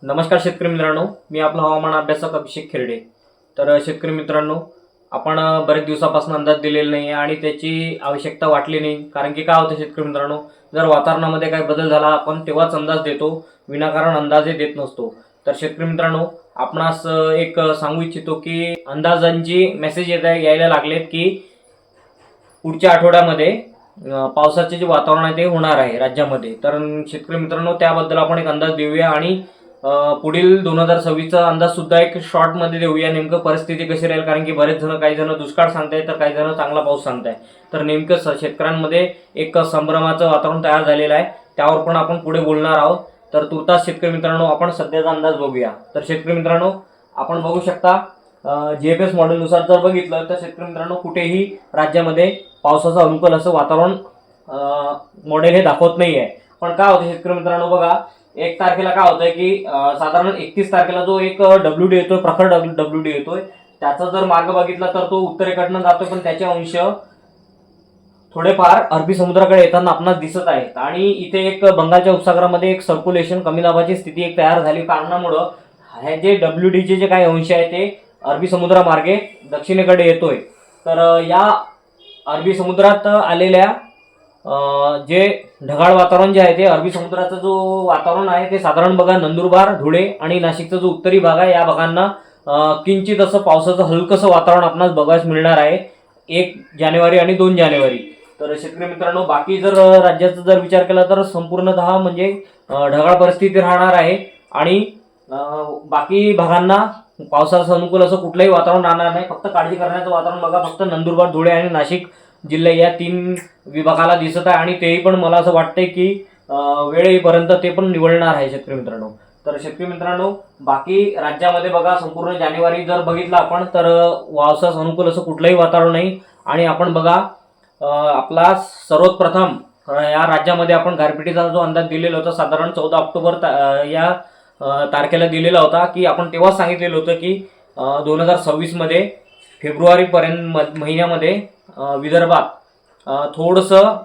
नमस्कार शेतकरी मित्रांनो, मी आपला हवामान अभ्यासक अभिषेक खिरडे. तर शेतकरी मित्रांनो, आपण बरेच दिवसापासून अंदाज दिलेला नाही आणि त्याची आवश्यकता वाटली नाही. कारण की काय होतं शेतकरी मित्रांनो, जर वातावरणामध्ये काही बदल झाला आपण तेव्हाच अंदाज देतो, विनाकारण अंदाजही देत नसतो. तर शेतकरी मित्रांनो, आपणास एक सांगू इच्छितो की अंदाजांची मेसेज यायला लागलेत की पुढच्या आठवड्यामध्ये पावसाचे जे वातावरण आहे ते होणार आहे राज्यामध्ये. तर शेतकरी मित्रांनो, त्याबद्दल आपण एक अंदाज देऊया आणि पुढील 2026चा अंदाज सुद्धा एक शॉर्टमध्ये देऊया. नेमकं परिस्थिती कशी राहील, कारण की बरेच जण, काही जण दुष्काळ सांगताय तर काही जण चांगला पाऊस सांगताय. तर नेमकं शेतकऱ्यांमध्ये एक संभ्रमाचं वातावरण तयार झालेलं आहे, त्यावर पण आपण पुढे बोलणार आहोत. तर तुर्तास शेतकरी मित्रांनो, आपण सध्याचा अंदाज बघूया. तर शेतकरी मित्रांनो, आपण बघू शकता GFS मॉडेलनुसार जर बघितलं तर शेतकरी मित्रांनो, कुठेही राज्यामध्ये पावसाचं अनुकूल असं वातावरण मॉडेल हे दाखवत नाही आहे. पण काय होतं शेतकरी मित्रांनो, बघा 1 तारखेला काय होतंय की साधारण 31 तारखेला जो एक WD येतोय, प्रखर WD येतोय, त्याचा जर मार्ग बघितला तर तो उत्तरेकडनं जातोय, पण त्याचे अंश थोडेफार अरबी समुद्राकडे येताना आपणास दिसत आहेत. आणि इथे एक बंगालच्या उपसागरामध्ये एक सर्क्युलेशन, कमी दाबाची स्थिती एक तयार झाली कारणामुळं हे जे WDचे जे काही अंश आहे ते अरबी समुद्रामार्गे दक्षिणेकडे येतोय. तर या अरबी समुद्रात आलेल्या जे ढगाळ वातावरण जे आहे ते अरबी समुद्राचं जो वातावरण आहे ते साधारण बघा नंदुरबार, धुळे आणि नाशिकचा जो उत्तरी भाग आहे या भागांना किंचित असं पावसाचं हलकंसं वातावरण आपणास बघायला मिळणार आहे 1 जानेवारी आणि 2 जानेवारी. तर शेतकरी मित्रांनो, बाकी जर राज्याचा जर विचार केला तर संपूर्णतः म्हणजे ढगाळ परिस्थिती राहणार आहे आणि बाकी भागांना पावसाचं अनुकूल असं कुठलंही वातावरण राहणार नाही. फक्त काळजी करण्याचं वातावरण बघा फक्त नंदुरबार, धुळे आणि नाशिक जिल्हे या 3 विभागाला दिसत आहे आणि तेही पण मला असं वाटतंय की वेळेपर्यंत ते पण निवडणार आहे शेतकरी मित्रांनो. तर शेतकरी मित्रांनो, बाकी राज्यामध्ये बघा संपूर्ण जानेवारी जर बघितलं आपण तर पावसास अनुकूल असं कुठलंही वातावरण नाही. आणि आपण बघा आपला सर्वात प्रथम या राज्यामध्ये आपण गारपिटीचा जो अंदाज दिलेला होता साधारण 14 ऑक्टोबर या तारखेला दिलेला होता की आपण तेव्हाच सांगितलेलं होतं की 2026 मध्ये फेब्रुवारीपर्यंत महिन्यामध्ये विदर्भात थोडंसं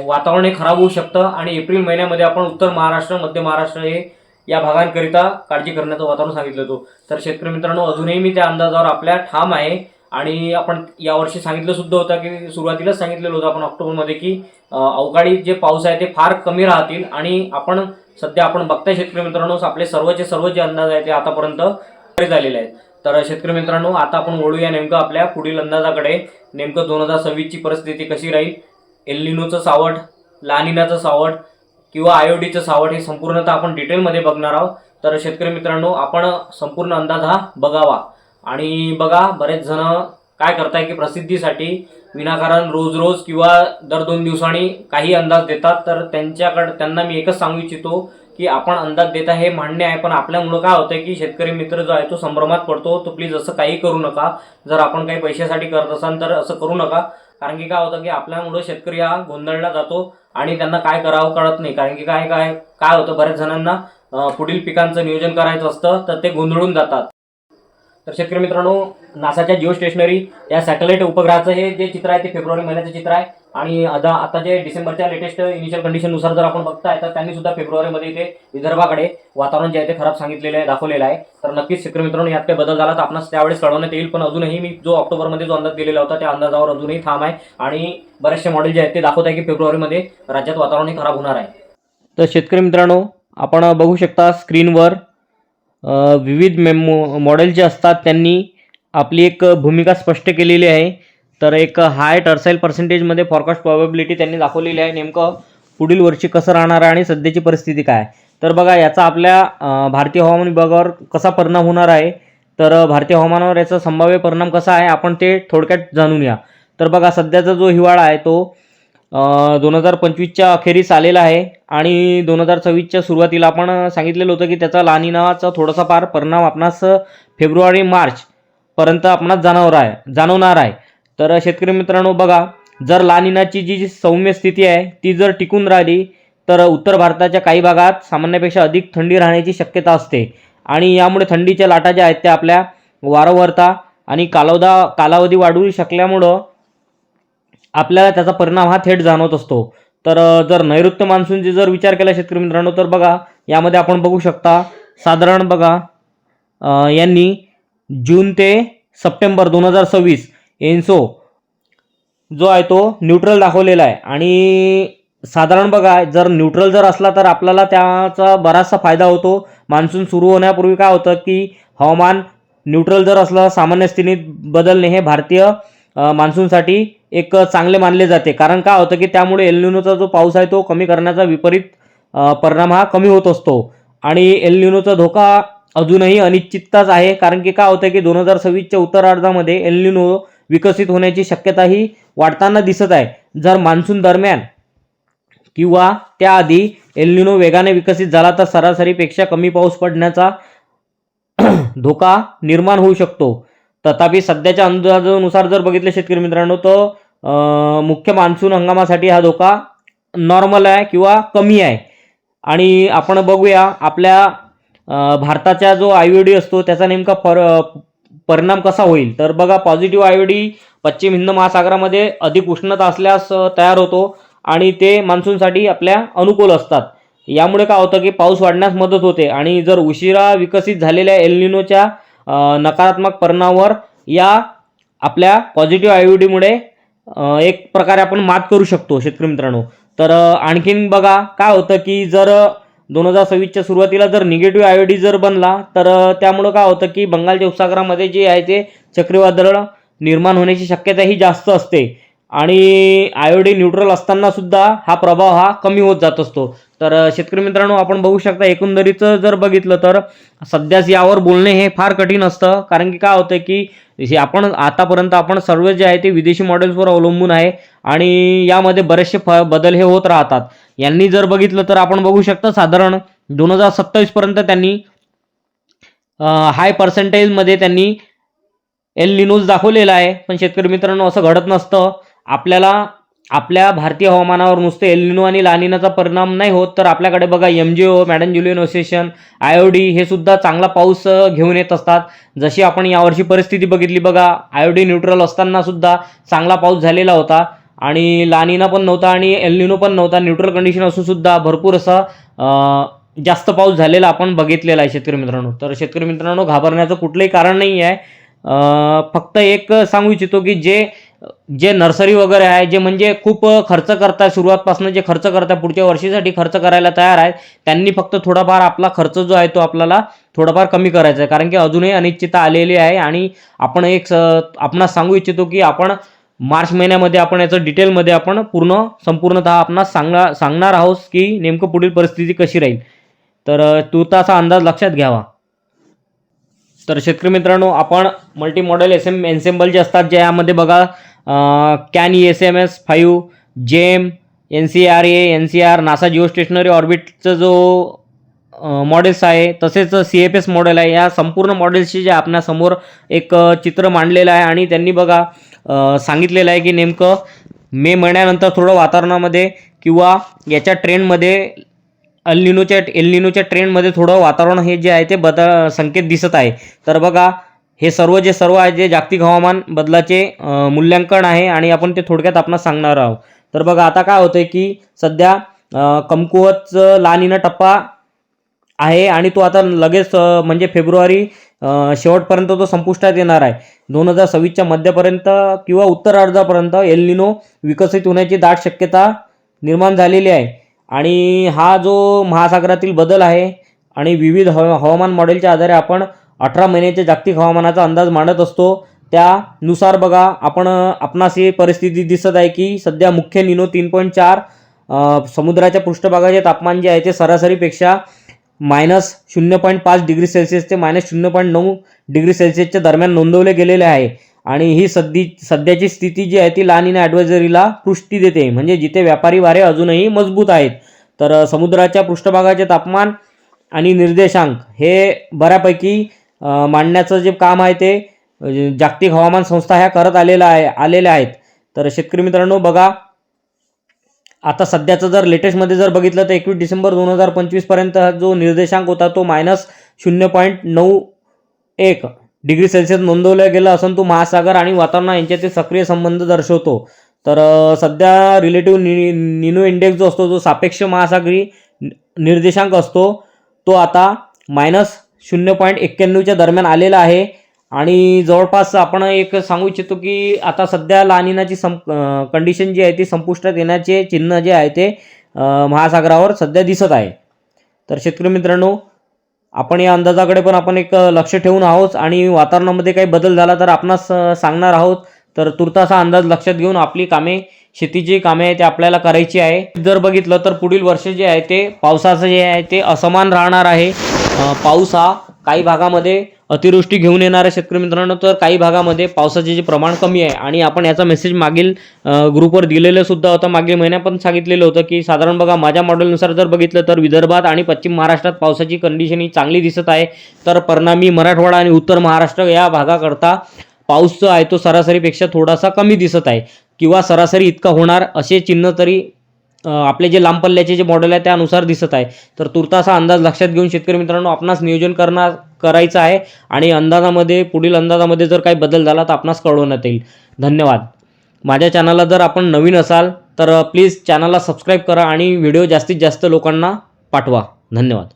वातावरण हे खराब होऊ शकतं आणि एप्रिल महिन्यामध्ये आपण उत्तर महाराष्ट्र, मध्य महाराष्ट्र हे या भागांकरिता काळजी करण्याचं वातावरण सांगितलं होतं. तर शेतकरी मित्रांनो, अजूनही मी त्या अंदाजावर आपल्या ठाम आहे आणि आपण यावर्षी सांगितलं सुद्धा होतं की सुरुवातीलाच सांगितलेलं होतं आपण ऑक्टोबरमध्ये की अवकाळी जे पाऊस आहे ते फार कमी राहतील. आणि आपण सध्या आपण बघताय शेतकरी मित्रांनो, आपले सर्व जे अंदाज आहे ते आतापर्यंत झालेले आहेत. तर शेतकरी मित्रांनो, आता आपण वळूया नेमकं आपल्या पुढील अंदाजाकडे. नेमकं 2026ची परिस्थिती कशी राहील, एल निनोचं सावट, ला निनाचं सावट किंवा IODचं सावट हे संपूर्णतः आपण डिटेलमध्ये बघणार आहोत. तर शेतकरी मित्रांनो, आपण संपूर्ण अंदाज हा बघावा. आणि बघा बरेच जण काय करताय की प्रसिद्धीसाठी विनाकारण रोज किंवा दर 2 दिवसांनी काही अंदाज देतात. तर त्यांना मी एकच सांगू इच्छितो की आपण अंदाज देता हे मान्य आहे, पण आपल्यामुळं काय होतं की शेतकरी मित्र जो आहे तो संभ्रमात पडतो. तो प्लीज असं काही करू नका. जर आपण काही पैशासाठी करत असाल तर असं करू नका. कारण की काय होतं की आपल्यामुळं शेतकरी हा गोंधळला जातो आणि त्यांना काय करावं कळत नाही. कारण की काय होतं, बऱ्याच जणांना पुढील पिकांचं नियोजन करायचं असतं तर ते गोंधळून जातात. तर शेतकरी मित्रांनो, नासाच्या जिओ स्टेशनरी या सॅटेलाइट उपग्रहाचं हे जे चित्र आहे ते फेब्रुवारी महिन्याचं चित्र आहे. आणि आता जे डिसेंबरच्या लेटेस्ट इनिशियल कंडिशननुसार जर आपण बघताय तर त्यांनी सुद्धा फेब्रुवारीमध्ये इथे विदर्भाकडे वातावरण जे आहे ते खराब सांगितलेलं आहे, दाखवलेलं आहे. तर नक्कीच शेतकरी मित्रांनो, यात काही बदल झाला तर आपणास त्यावेळेस कळवण्यात येईल. पण अजूनही मी जो ऑक्टोबरमध्ये जो अंदाज दिलेला होता त्या अंदाजावर अजूनही ठाम आहे आणि बरेचसे मॉडेल जे आहेत ते दाखवत आहे की फेब्रुवारीमध्ये राज्यात वातावरण खराब होणार आहे. तर शेतकरी मित्रांनो, आपण बघू शकता स्क्रीनवर विविध मॉडेल जे असतात त्यांनी आपली एक भूमिका स्पष्ट केलेली आहे. तर एक हाय टर्साईल पर्सेंटेजमध्ये फॉरकास्ट प्रोबॅबिलिटी त्यांनी दाखवलेली आहे. नेमकं पुढील वर्षी कसं राहणार आहे आणि सध्याची परिस्थिती काय. तर बघा याचा आपल्या भारतीय हवामान विभागावर कसा परिणाम होणार आहे, तर भारतीय हवामानावर याचा संभाव्य परिणाम कसा आहे आपण ते थोडक्यात जाणून या. तर बघा सध्याचा जो हिवाळा आहे तो 2025च्या अखेरीस आलेला आहे आणि 2026च्या सुरुवातीला आपण सांगितलेलं होतं की त्याचा ला निनाचा थोडासा फार परिणाम आपणास फेब्रुवारी-मार्चपर्यंत आपणास जाणवणार आहे. तर शेतकरी मित्रांनो बघा, जर ला निनाची जी सौम्य स्थिती आहे ती जर टिकून राहिली तर उत्तर भारताच्या काही भागात सामान्यापेक्षा अधिक थंडी राहण्याची शक्यता असते आणि यामुळे थंडीच्या लाटा ज्या आहेत त्या आपल्या वारंवारता आणि कालावधी वाढवू शकल्यामुळं आपल्याला त्याचा परिणाम हा थेट जाणवत असतो. तर जर नैऋत्य मान्सूनचे जर विचार केला शेतकरी मित्रांनो तर बघा यामध्ये आपण बघू शकता साधारण बघा यांनी जून ते सप्टेंबर 2026 एन्सो जो आहे तो न्यूट्रल दाखवलेला आहे. आणि साधारण बघा जर न्यूट्रल जर असला तर आपल्याला त्याचा बराचसा फायदा होतो. मान्सून सुरू होण्यापूर्वी काय होतं की हवामान न्यूट्रल जर असलं सामान्य स्थितीत बदलणे हे भारतीय मान्सूनसाठी एक चांगले मानले जाते. कारण काय होतं की त्यामुळे एल निनोचा जो पाऊस आहे तो कमी करण्याचा विपरीत परिणाम हा कमी होत असतो. आणि एल निनोचा धोका अजूनही अनिश्चितताच आहे. कारण की काय होतं की 2026च्या उत्तरार्धामध्ये एल निनो विकसित होण्याची शक्यताही वाढताना दिसत आहे. जर मान्सून दरम्यान किंवा त्याआधी एल निनो वेगाने विकसित झाला तर सरासरीपेक्षा कमी पाऊस पडण्याचा धोका निर्माण होऊ शकतो. तथापि सध्याच्या अंदाजानुसार जर बघितलं शेतकरी मित्रांनो तर मुख्य मान्सून हंगामासाठी हा धोका नॉर्मल आहे किंवा कमी आहे. आणि आपण बघूया आपल्या भारताचा जो आयओडी असतो त्याचा नेमका परिणाम कसा होईल. तर बघा पॉझिटिव्ह आयओडी पश्चिम हिंद महासागरामध्ये अधिक उष्णता असल्यास तयार होतो आणि ते मान्सूनसाठी आपल्या अनुकूल असतात. यामुळे काय होतं की पाऊस वाढण्यास मदत होते. आणि जर उशिरा विकसित झालेल्या एल निनोच्या नकारात्मक परिणामावर या आपल्या पॉझिटिव्ह आयओडीमुळे एक प्रकारे आपण मात करू शकतो शेतकरी मित्रांनो. तर आणखीन बघा काय होतं की जर 2026च्या सुरुवातीला जर निगेटिव्ह आयओडी जर बनला तर त्यामुळं काय होतं की बंगालच्या उपसागरामध्ये जे आहे ते चक्रीवादळ निर्माण होण्याची शक्यता ही जास्त असते. आणि आयओडी न्यूट्रल असताना सुद्धा हा प्रभाव हा कमी होत जात असतो. तर शेतकरी मित्रांनो आपण बघू शकता एकंदरीत जर बघितलं तर सध्याच यावर बोलणे हे फार कठीण असतं. कारण की काय होतं की आपण आतापर्यंत आपण सर्व जे आहे ते विदेशी मॉडेल्सवर अवलंबून आहे आणि यामध्ये बरेचसे बदल हे होत राहतात. यांनी जर बघितलं तर आपण बघू शकता साधारण 2027 पर्यंत त्यांनी हाय पर्सेंटेजमध्ये त्यांनी एल निनोज दाखवलेला आहे. पण शेतकरी मित्रांनो असं घडत नसतं. आपल्याला आपल्या भारतीय हवामानावर नुसते एल निनो आणि ला निनाचा परिणाम नाही होत तर आपल्याकडे बघा MJO मॅडन जुलियन ओसेशन आयओडी हे सुद्धा चांगला पाऊस घेऊन येत असतात. जशी आपण यावर्षी परिस्थिती बघितली बघा आयओडी न्यूट्रल असताना सुद्धा चांगला पाऊस झालेला होता आणि ला निना पण नव्हता आणि एल निनो पण नव्हता. न्यूट्रल कंडिशन असून सुद्धा भरपूर असा जास्त पाऊस झालेला आपण बघितलेला आहे शेतकरी मित्रांनो. तर शेतकरी मित्रांनो घाबरण्याचं कुठलंही कारण नाही आहे. फक्त एक सांगू इच्छितो की जे नर्सरी वगैरे आहे जे म्हणजे खूप खर्च करताय सुरुवातपासून जे खर्च करताय पुढच्या वर्षीसाठी खर्च करायला तयार आहेत त्यांनी फक्त थोडाफार आपला खर्च जो आहे तो आपल्याला थोडाफार कमी करायचा आहे. कारण की अजूनही अनिश्चितता आलेली आहे. आणि आपण आपणास सांगू इच्छितो की आपण मार्च महिन्यामध्ये आपण याचं डिटेलमध्ये आपण संपूर्णतः आपणास सांगणार आहोत की नेमकं पुढील परिस्थिती कशी राहील. तर तुर्तासा अंदाज लक्षात घ्यावा. तर शेतकरी मित्रांनो आपण मल्टी मॉडेल एन्सेम्बल जे असतात ज्यामध्ये बघा कॅन ESMS 5 जेम NCRA NCR NASA geostationary ऑर्बिटचं जो मॉडेल्स आहे तसेच CFS मॉडेल आहे. या संपूर्ण मॉडेल्सचे जे आपल्यासमोर एक चित्र मांडलेलं आहे आणि त्यांनी बघा सांगितलेलं आहे की नेमकं मे महिन्यानंतर थोडं वातावरणामध्ये किंवा याच्या ट्रेंडमध्ये एल निनोच्या ट्रेंडमध्ये थोडं वातावरण हे जे आहे ते संकेत दिसत आहे. तर बघा हे सर्व आहे जे जागतिक हवामान बदलाचे मूल्यांकन आहे आणि आपण ते थोडक्यात आपणास सांगणार आहोत. तर बघा आता काय होतंय की सध्या कमकुवत ला निना टप्पा आहे आणि तो आता लगेच म्हणजे फेब्रुवारी शेवटपर्यंत तो संपुष्टात येणार आहे. 2026च्या मध्यापर्यंत किंवा उत्तरार्धापर्यंत एल निनो विकसित होण्याची दाट शक्यता निर्माण झालेली आहे. आणि हा जो महासागरातील बदल आहे आणि विविध हवामान मॉडेलच्या आधारे आपण 18 महिन्याच्या जागतिक हवामानाचा अंदाज मांडत असतो. त्यानुसार बघा आपणास ही परिस्थिती दिसत आहे की सध्या मुख्य निनो 3.4 समुद्राच्या पृष्ठभागाचे तापमान जे आहे ते सरासरीपेक्षा -0.5 डिग्री सेल्सिअस ते -0.9 डिग्री सेल्सिअसच्या दरम्यान नोंदवले गेलेले आहे. आणि ही सध्याची स्थिती जी आहे ती ला निना ॲडव्हायझरीला पुष्टी देते म्हणजे जिथे व्यापारी वारे अजूनही मजबूत आहेत. तर समुद्राच्या पृष्ठभागाचे तापमान आणि निर्देशांक हे बऱ्यापैकी मांडण्याचं जे काम आहे ते जागतिक हवामान संस्था ह्या करत आलेल्या आहेत. तर शेतकरी मित्रांनो बघा आता सध्याचं जर लेटेस्टमध्ये जर बघितलं तर 21 डिसेंबर 2025 पर्यंत जो निर्देशांक होता तो -0.91 डिग्री सेल्सिअस नोंदवला गेला असून तो महासागर आणि वातावरण यांच्यातील सक्रिय संबंध दर्शवतो. तर सध्या रिलेटिव्ह निनो इंडेक्स जो असतो जो सापेक्ष महासागरी निर्देशांक असतो तो आता -0.91च्या दरम्यान आलेला आहे आणि जवळपास आपण एक सांगू इच्छितो की आता सध्या ला निनाची कंडिशन जी आहे ती संपुष्टात येण्याचे चिन्ह जे आहे ते महासागरावर सध्या दिसत आहे। तर शेतकरी मित्रांनो, आपण या अंदाजाकडे पण आपण एक लक्ष ठेवून आहोत आणि वातावरणामध्ये काही बदल झाला तर आपणास सांगणार आहोत। तर तुर्तास आंदाज लक्षात घेऊन आपली कामे, शेतीची कामे आहे ते आपल्याला करायची आहे। जर बघितलं तर पुढील वर्ष जे आहे ते पावसाचं जे आहे ते असमान राहणार आहे। पाऊस हा काही भागामध्ये अतिवृष्टी घेऊन येणार आहे शेतकरी मित्रांनो, तर काही भागामध्ये पावसाचे जे प्रमाण कमी आहे आणि आपण याचा मेसेज मागील ग्रुपवर दिलेलं सुद्धा होतं, मागील महिन्यात पण सांगितलेलं होतं की साधारण बघा माझ्या मॉडेलनुसार जर बघितलं तर विदर्भात आणि पश्चिम महाराष्ट्रात पावसाची कंडिशन ही चांगली दिसत आहे। तर परिणामी मराठवाडा आणि उत्तर महाराष्ट्र या भागाकरता पाऊस जो आहे तो सरासरीपेक्षा थोडासा कमी दिसत आहे किंवा सरासरी इतका होणार असे चिन्ह तरी आपले जे लांब पल्ल्याचे जे मॉडेल आहे त्यानुसार दिसत आहे। तर तुर्तासा अंदाज लक्षात घेऊन शेतकरी मित्रांनो आपणास नियोजन करायचं आहे आणि अंदाजामध्ये पुढील अंदाजामध्ये जर काही बदल झाला तर आपणास कळवण्यात येईल। धन्यवाद। माझ्या चॅनलला जर आपण नवीन असाल तर प्लीज चॅनलला सबस्क्राईब करा आणि व्हिडिओ जास्तीत जास्त लोकांना पाठवा। धन्यवाद।